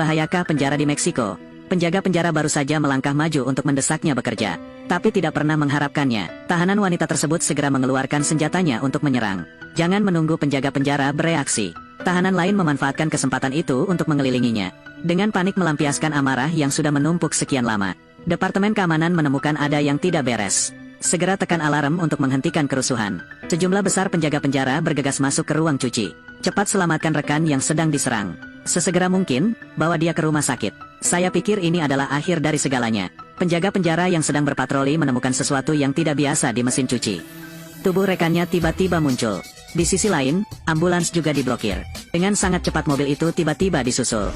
Bahayakah penjara di Meksiko? Penjaga penjara baru saja melangkah maju untuk mendesaknya bekerja. Tapi tidak pernah mengharapkannya, tahanan wanita tersebut segera mengeluarkan senjatanya untuk menyerang. Jangan menunggu penjaga penjara bereaksi. Tahanan lain memanfaatkan kesempatan itu untuk mengelilinginya. Dengan panik melampiaskan amarah yang sudah menumpuk sekian lama. Departemen Keamanan menemukan ada yang tidak beres. Segera tekan alarm untuk menghentikan kerusuhan. Sejumlah besar penjaga penjara bergegas masuk ke ruang cuci. Cepat selamatkan rekan yang sedang diserang. Sesegera mungkin, bawa dia ke rumah sakit. Saya pikir ini adalah akhir dari segalanya. Penjaga penjara yang sedang berpatroli menemukan sesuatu yang tidak biasa di mesin cuci. Tubuh rekannya tiba-tiba muncul. Di sisi lain, ambulans juga diblokir. Dengan sangat cepat mobil itu tiba-tiba disusul.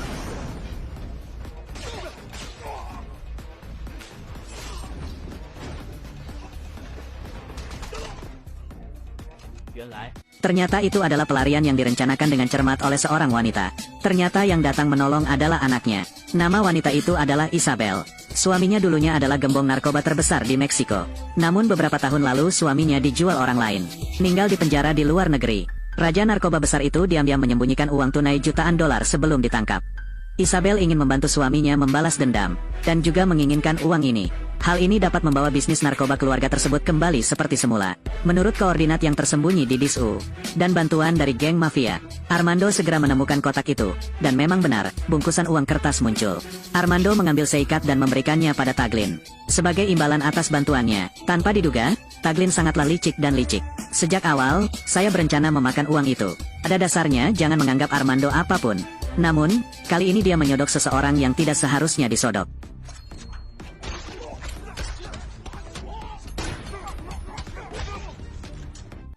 Ternyata itu adalah pelarian yang direncanakan dengan cermat oleh seorang wanita. Ternyata yang datang menolong adalah anaknya. Nama wanita itu adalah Isabel. Suaminya dulunya adalah gembong narkoba terbesar di Meksiko. Namun beberapa tahun lalu suaminya dijual orang lain. Meninggal di penjara di luar negeri. Raja narkoba besar itu diam-diam menyembunyikan uang tunai jutaan dolar sebelum ditangkap. Isabel ingin membantu suaminya membalas dendam, dan juga menginginkan uang ini. Hal ini dapat membawa bisnis narkoba keluarga tersebut kembali seperti semula. Menurut koordinat yang tersembunyi di DISU, dan bantuan dari geng mafia, Armando segera menemukan kotak itu, dan memang benar, bungkusan uang kertas muncul. Armando mengambil seikat dan memberikannya pada Taglin. Sebagai imbalan atas bantuannya, tanpa diduga, Taglin sangatlah licik dan licik. Sejak awal, saya berencana memakan uang itu. Pada dasarnya jangan menganggap Armando apapun. Namun, kali ini dia menyodok seseorang yang tidak seharusnya disodok.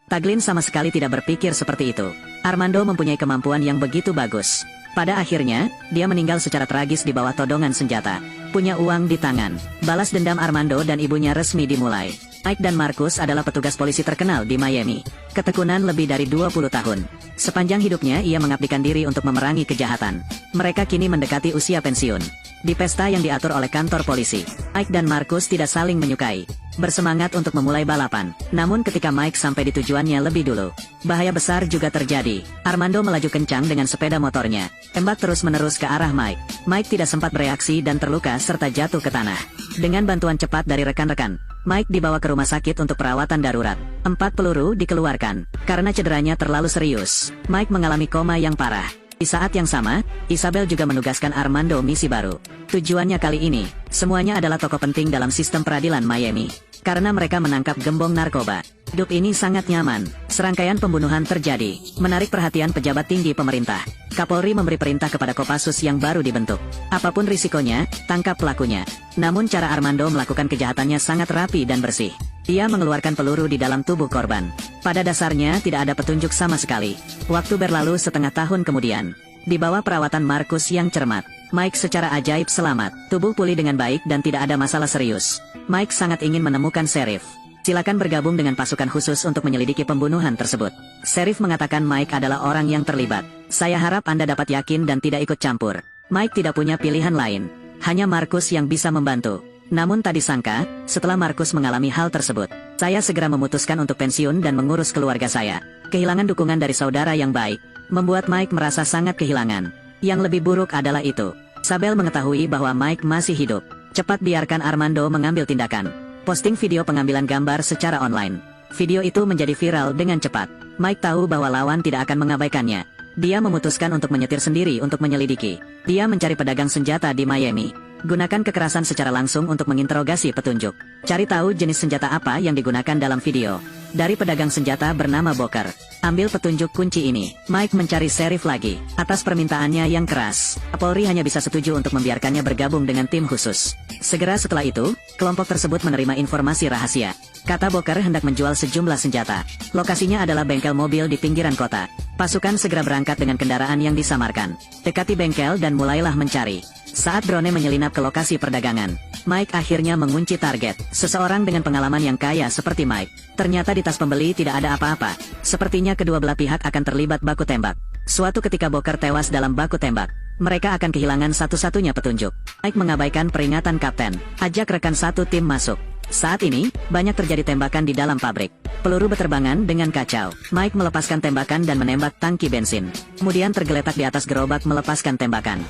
Taglin sama sekali tidak berpikir seperti itu. Armando mempunyai kemampuan yang begitu bagus. Pada akhirnya, dia meninggal secara tragis di bawah todongan senjata. Punya uang di tangan. Balas dendam Armando dan ibunya resmi dimulai. Mike dan Marcus adalah petugas polisi terkenal di Miami. Ketekunan lebih dari 20 tahun. Sepanjang hidupnya ia mengabdikan diri untuk memerangi kejahatan. Mereka kini mendekati usia pensiun. Di pesta yang diatur oleh kantor polisi, Mike dan Marcus tidak saling menyukai. Bersemangat untuk memulai balapan. Namun ketika Mike sampai di tujuannya lebih dulu, bahaya besar juga terjadi. Armando melaju kencang dengan sepeda motornya. Tembak terus-menerus ke arah Mike. Mike tidak sempat bereaksi dan terluka serta jatuh ke tanah. Dengan bantuan cepat dari rekan-rekan, Mike dibawa ke rumah sakit untuk perawatan darurat. 4 peluru dikeluarkan. Karena cederanya terlalu serius, Mike mengalami koma yang parah. Di saat yang sama, Isabel juga menugaskan Armando misi baru. Tujuannya kali ini, semuanya adalah tokoh penting dalam sistem peradilan Miami. Karena mereka menangkap gembong narkoba. Hidup ini sangat nyaman. Serangkaian pembunuhan terjadi, menarik perhatian pejabat tinggi pemerintah. Kapolri memberi perintah kepada Kopassus yang baru dibentuk. Apapun risikonya, tangkap pelakunya. Namun cara Armando melakukan kejahatannya sangat rapi dan bersih. Dia mengeluarkan peluru di dalam tubuh korban. Pada dasarnya tidak ada petunjuk sama sekali. Waktu berlalu setengah tahun kemudian. Di bawah perawatan Marcus yang cermat, Mike secara ajaib selamat. Tubuh pulih dengan baik dan tidak ada masalah serius. Mike sangat ingin menemukan Sheriff. Silakan bergabung dengan pasukan khusus untuk menyelidiki pembunuhan tersebut. Sheriff mengatakan Mike adalah orang yang terlibat. Saya harap Anda dapat yakin dan tidak ikut campur. Mike tidak punya pilihan lain. Hanya Marcus yang bisa membantu. Namun tak disangka, setelah Marcus mengalami hal tersebut, saya segera memutuskan untuk pensiun dan mengurus keluarga saya. Kehilangan dukungan dari saudara yang baik, membuat Mike merasa sangat kehilangan. Yang lebih buruk adalah itu, Isabel mengetahui bahwa Mike masih hidup. Cepat biarkan Armando mengambil tindakan. Posting video pengambilan gambar secara online. Video itu menjadi viral dengan cepat. Mike tahu bahwa lawan tidak akan mengabaikannya. Dia memutuskan untuk menyetir sendiri untuk menyelidiki. Dia mencari pedagang senjata di Miami. Gunakan kekerasan secara langsung untuk menginterogasi petunjuk. Cari tahu jenis senjata apa yang digunakan dalam video. Dari pedagang senjata bernama Boker. Ambil petunjuk kunci ini. Mike mencari Sheriff lagi. Atas permintaannya yang keras, Kapolri hanya bisa setuju untuk membiarkannya bergabung dengan tim khusus. Segera setelah itu, kelompok tersebut menerima informasi rahasia. Kata Boker hendak menjual sejumlah senjata. Lokasinya adalah bengkel mobil di pinggiran kota. Pasukan segera berangkat dengan kendaraan yang disamarkan. Dekati bengkel dan mulailah mencari. Saat drone menyelinap ke lokasi perdagangan, Mike akhirnya mengunci target. Seseorang dengan pengalaman yang kaya seperti Mike. Ternyata di tas pembeli tidak ada apa-apa. Sepertinya kedua belah pihak akan terlibat baku tembak. Suatu ketika Boker tewas dalam baku tembak, mereka akan kehilangan satu-satunya petunjuk. Mike mengabaikan peringatan kapten. Ajak rekan satu tim masuk. Saat ini, banyak terjadi tembakan di dalam pabrik. Peluru berterbangan dengan kacau. Mike melepaskan tembakan dan menembak tangki bensin. Kemudian tergeletak di atas gerobak melepaskan tembakan.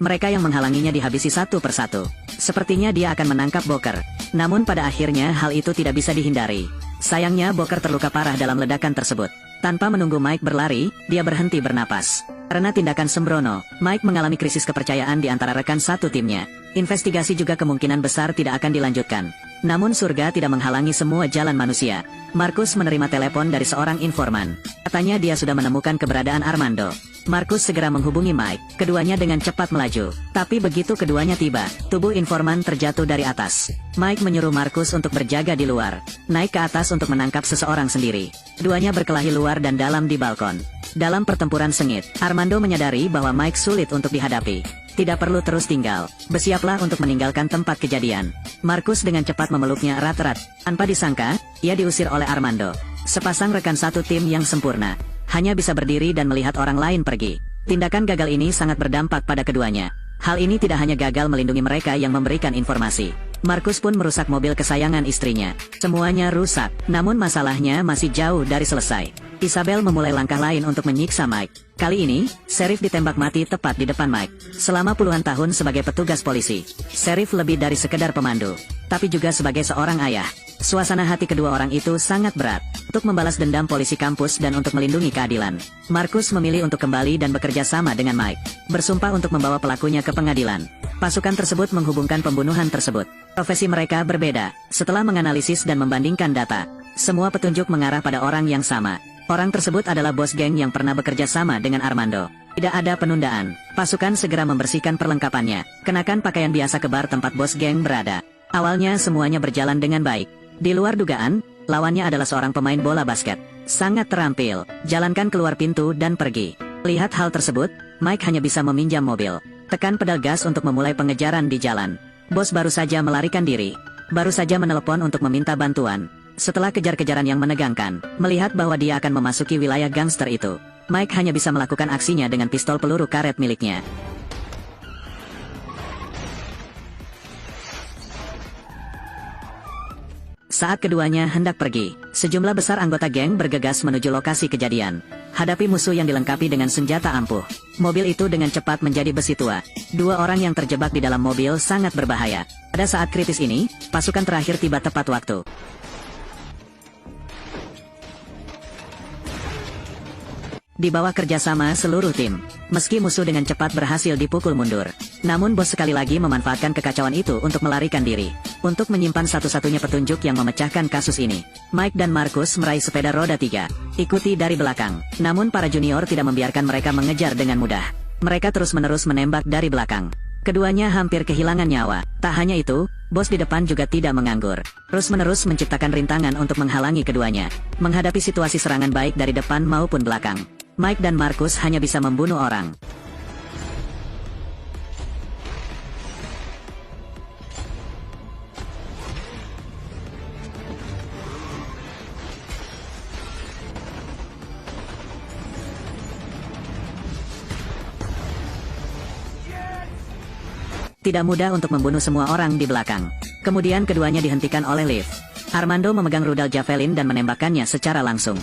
Mereka yang menghalanginya dihabisi satu persatu. Sepertinya dia akan menangkap Booker. Namun pada akhirnya hal itu tidak bisa dihindari. Sayangnya Booker terluka parah dalam ledakan tersebut. Tanpa menunggu Mike berlari, dia berhenti bernapas. Karena tindakan sembrono, Mike mengalami krisis kepercayaan di antara rekan satu timnya. Investigasi juga kemungkinan besar tidak akan dilanjutkan. Namun surga tidak menghalangi semua jalan manusia. Marcus menerima telepon dari seorang informan. Katanya dia sudah menemukan keberadaan Armando. Marcus segera menghubungi Mike, keduanya dengan cepat melaju. Tapi begitu keduanya tiba, tubuh informan terjatuh dari atas. Mike menyuruh Marcus untuk berjaga di luar, naik ke atas untuk menangkap seseorang sendiri. Keduanya berkelahi luar dan dalam di balkon. Dalam pertempuran sengit, Armando menyadari bahwa Mike sulit untuk dihadapi. Tidak perlu terus tinggal, bersiaplah untuk meninggalkan tempat kejadian. Marcus dengan cepat memeluknya erat-erat. Tanpa disangka, ia diusir oleh Armando. Sepasang rekan satu tim yang sempurna. Hanya bisa berdiri dan melihat orang lain pergi. Tindakan gagal ini sangat berdampak pada keduanya. Hal ini tidak hanya gagal melindungi mereka yang memberikan informasi. Marcus pun merusak mobil kesayangan istrinya. Semuanya rusak, namun masalahnya masih jauh dari selesai. Isabel memulai langkah lain untuk menyiksa Mike. Kali ini, Sheriff ditembak mati tepat di depan Mike. Selama puluhan tahun sebagai petugas polisi, Sheriff lebih dari sekedar pemandu, tapi juga sebagai seorang ayah. Suasana hati kedua orang itu sangat berat. Untuk membalas dendam polisi kampus dan untuk melindungi keadilan, Marcus memilih untuk kembali dan bekerja sama dengan Mike. Bersumpah untuk membawa pelakunya ke pengadilan. Pasukan tersebut menghubungkan pembunuhan tersebut. Profesi mereka berbeda. Setelah menganalisis dan membandingkan data, semua petunjuk mengarah pada orang yang sama. Orang tersebut adalah bos geng yang pernah bekerja sama dengan Armando. Tidak ada penundaan. Pasukan segera membersihkan perlengkapannya. Kenakan pakaian biasa ke bar tempat bos geng berada. Awalnya semuanya berjalan dengan baik. Di luar dugaan, lawannya adalah seorang pemain bola basket. Sangat terampil. Jalankan keluar pintu dan pergi. Lihat hal tersebut, Mike hanya bisa meminjam mobil. Tekan pedal gas untuk memulai pengejaran di jalan. Bos baru saja melarikan diri. Baru saja menelepon untuk meminta bantuan. Setelah kejar-kejaran yang menegangkan, melihat bahwa dia akan memasuki wilayah gangster itu, Mike hanya bisa melakukan aksinya dengan pistol peluru karet miliknya. Saat keduanya hendak pergi, sejumlah besar anggota geng bergegas menuju lokasi kejadian. Hadapi musuh yang dilengkapi dengan senjata ampuh. Mobil itu dengan cepat menjadi besi tua. Dua orang yang terjebak di dalam mobil sangat berbahaya. Pada saat kritis ini, pasukan terakhir tiba tepat waktu. Di bawah kerjasama seluruh tim, meski musuh dengan cepat berhasil dipukul mundur, namun bos sekali lagi memanfaatkan kekacauan itu untuk melarikan diri. Untuk menyimpan satu-satunya petunjuk yang memecahkan kasus ini, Mike dan Marcus meraih sepeda roda 3, ikuti dari belakang. Namun para junior tidak membiarkan mereka mengejar dengan mudah. Mereka terus-menerus menembak dari belakang. Keduanya hampir kehilangan nyawa. Tak hanya itu, bos di depan juga tidak menganggur. Terus-menerus menciptakan rintangan untuk menghalangi keduanya. Menghadapi situasi serangan baik dari depan maupun belakang, Mike dan Marcus hanya bisa membunuh orang. Tidak mudah untuk membunuh semua orang di belakang. Kemudian keduanya dihentikan oleh Liv. Armando memegang rudal javelin dan menembakkannya secara langsung.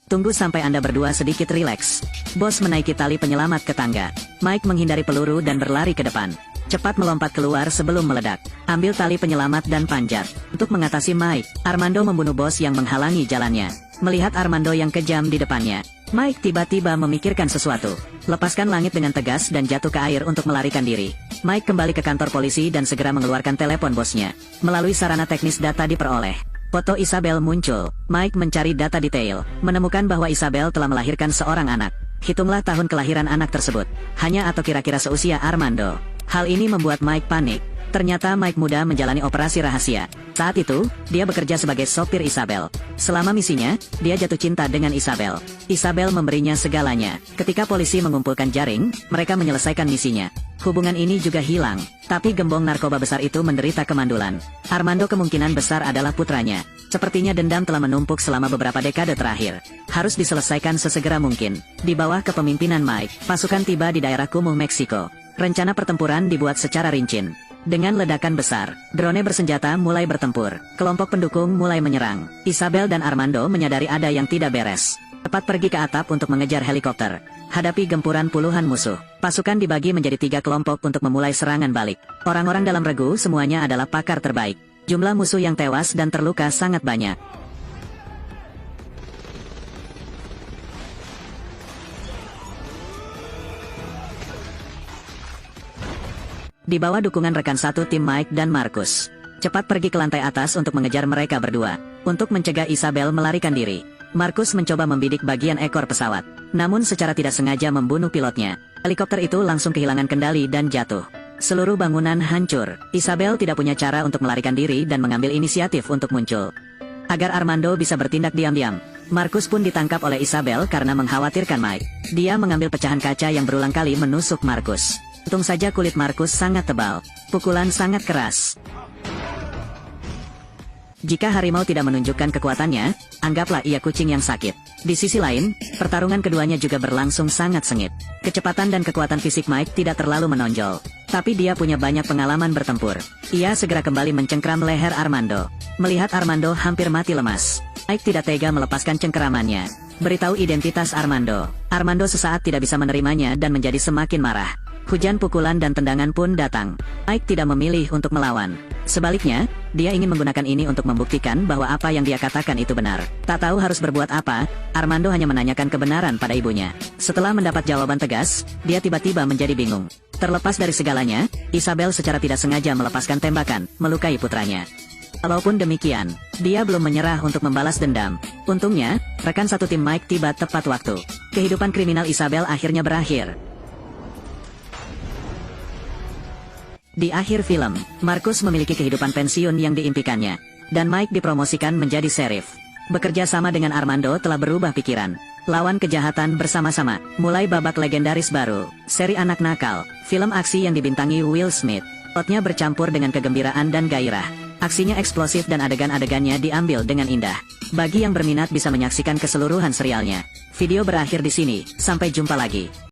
Tunggu sampai Anda berdua sedikit rileks. Bos menaiki tali penyelamat ke tangga. Mike menghindari peluru dan berlari ke depan. Cepat melompat keluar sebelum meledak. Ambil tali penyelamat dan panjat. Untuk mengatasi Mike, Armando membunuh bos yang menghalangi jalannya. Melihat Armando yang kejam di depannya, Mike tiba-tiba memikirkan sesuatu. Lepaskan langit dengan tegas dan jatuh ke air untuk melarikan diri. Mike kembali ke kantor polisi dan segera mengeluarkan telepon bosnya. Melalui sarana teknis data diperoleh. Foto Isabel muncul. Mike mencari data detail, menemukan bahwa Isabel telah melahirkan seorang anak. Hitunglah tahun kelahiran anak tersebut. Hanya atau kira-kira seusia Armando. Hal ini membuat Mike panik. Ternyata Mike muda menjalani operasi rahasia. Saat itu, dia bekerja sebagai sopir Isabel. Selama misinya, dia jatuh cinta dengan Isabel. Isabel memberinya segalanya. Ketika polisi mengumpulkan jaring, mereka menyelesaikan misinya. Hubungan ini juga hilang, tapi gembong narkoba besar itu menderita kemandulan. Armando kemungkinan besar adalah putranya. Sepertinya dendam telah menumpuk selama beberapa dekade terakhir. Harus diselesaikan sesegera mungkin. Di bawah kepemimpinan Mike, pasukan tiba di daerah kumuh Meksiko. Rencana pertempuran dibuat secara rinci. Dengan ledakan besar, drone bersenjata mulai bertempur. Kelompok pendukung mulai menyerang. Isabel dan Armando menyadari ada yang tidak beres. Cepat pergi ke atap untuk mengejar helikopter. Hadapi gempuran puluhan musuh. Pasukan dibagi menjadi 3 kelompok untuk memulai serangan balik. Orang-orang dalam regu semuanya adalah pakar terbaik. Jumlah musuh yang tewas dan terluka sangat banyak. Di bawah dukungan rekan satu tim Mike dan Marcus. Cepat pergi ke lantai atas untuk mengejar mereka berdua. Untuk mencegah Isabel melarikan diri. Marcus mencoba membidik bagian ekor pesawat. Namun secara tidak sengaja membunuh pilotnya. Helikopter itu langsung kehilangan kendali dan jatuh. Seluruh bangunan hancur. Isabel tidak punya cara untuk melarikan diri dan mengambil inisiatif untuk muncul. Agar Armando bisa bertindak diam-diam, Marcus pun ditangkap oleh Isabel karena mengkhawatirkan Mike. Dia mengambil pecahan kaca yang berulang kali menusuk Marcus. Untung saja kulit Marcus sangat tebal. Pukulan sangat keras. Jika harimau tidak menunjukkan kekuatannya, anggaplah ia kucing yang sakit. Di sisi lain, pertarungan keduanya juga berlangsung sangat sengit. Kecepatan dan kekuatan fisik Mike tidak terlalu menonjol. Tapi dia punya banyak pengalaman bertempur. Ia segera kembali mencengkram leher Armando. Melihat Armando hampir mati lemas, Mike tidak tega melepaskan cengkeramannya. Beritahu identitas Armando. Armando sesaat tidak bisa menerimanya dan menjadi semakin marah. Hujan pukulan dan tendangan pun datang. Mike tidak memilih untuk melawan. Sebaliknya, dia ingin menggunakan ini untuk membuktikan bahwa apa yang dia katakan itu benar. Tak tahu harus berbuat apa, Armando hanya menanyakan kebenaran pada ibunya. Setelah mendapat jawaban tegas, dia tiba-tiba menjadi bingung. Terlepas dari segalanya, Isabel secara tidak sengaja melepaskan tembakan, melukai putranya. Walaupun demikian, dia belum menyerah untuk membalas dendam. Untungnya, rekan satu tim Mike tiba tepat waktu. Kehidupan kriminal Isabel akhirnya berakhir. Di akhir film, Marcus memiliki kehidupan pensiun yang diimpikannya. Dan Mike dipromosikan menjadi sheriff. Bekerja sama dengan Armando telah berubah pikiran. Lawan kejahatan bersama-sama, mulai babak legendaris baru. Seri anak nakal, film aksi yang dibintangi Will Smith. Plotnya bercampur dengan kegembiraan dan gairah. Aksinya eksplosif dan adegan-adegannya diambil dengan indah. Bagi yang berminat bisa menyaksikan keseluruhan serialnya. Video berakhir di sini, sampai jumpa lagi.